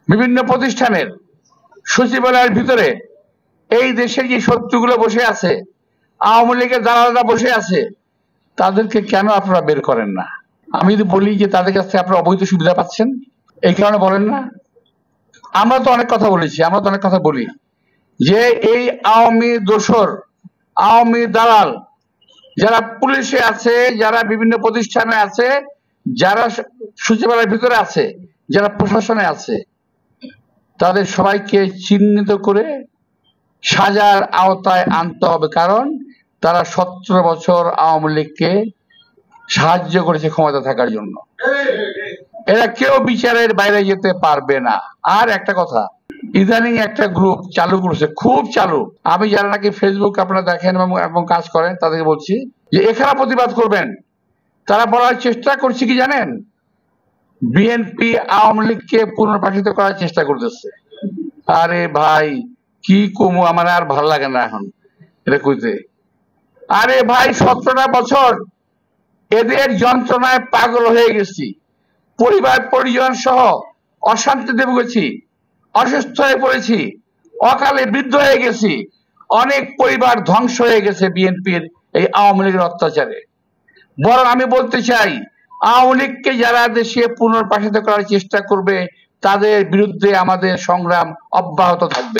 বিভিন্ন প্রতিষ্ঠানের সচিবালয়ের ভিতরে এই দেশের যে শত্রুগুলো বসে আছে, আওয়ামী লীগের দালালরা বসে আছে, তাদেরকে কেন আপনারা বের করেন না? আমি যদি বলি যে তাদের কাছ থেকে আপনারা অবৈধ সুবিধা পাচ্ছেন, এই কারণে বলেন না? আমরা তো অনেক কথা বলেছি, আমরা তো অনেক কথা বলি যে এই আওয়ামী দোসর, আওয়ামী দালাল যারা পুলিশে আছে, যারা বিভিন্ন প্রতিষ্ঠানে আছে, যারা সচিবালয়ের ভিতরে আছে, যারা প্রশাসনে আছে, তাদের সবাইকে চিহ্নিত করে সাজার আওতায় আনতে হবে। কারণ তারা 17 বছর আওয়ামী লীগকে সাহায্য করেছে ক্ষমতা থাকার জন্য। এরা কেউ বিচারের বাইরে যেতে পারবে না। আর একটা কথা, ইদানিং একটা গ্রুপ চালু করছে, খুব চালু। আমি যারা নাকি ফেসবুক আপনারা দেখেন এবং কাজ করেন তাদেরকে বলছি যে এখানে প্রতিবাদ করবেন। তারা বলার চেষ্টা করছে কি জানেন? বিএনপি আওয়ামী লীগকে পুনর্বাসিত করার চেষ্টা করতেছে। আরে ভাই কি কমু, আমার আর ভালো লাগে না এখন এটা কইতে। আরে ভাই 17টা বছর এদের যন্ত্রণায় পাগল হয়ে গেছি, পরিবার পরিজন সহ অশান্তিতে ভুগেছি, অসুস্থ হয়ে পড়েছি, অকালে বৃদ্ধ হয়ে গেছি, অনেক পরিবার ধ্বংস হয়ে গেছে বিএনপির এই আওয়ামী লীগের অত্যাচারে। বরং আমি বলতে চাই, আওয়ামী লীগকে যারা দেশে পুনর্বাসিত করার চেষ্টা করবে তাদের বিরুদ্ধে আমাদের সংগ্রাম অব্যাহত থাকবে।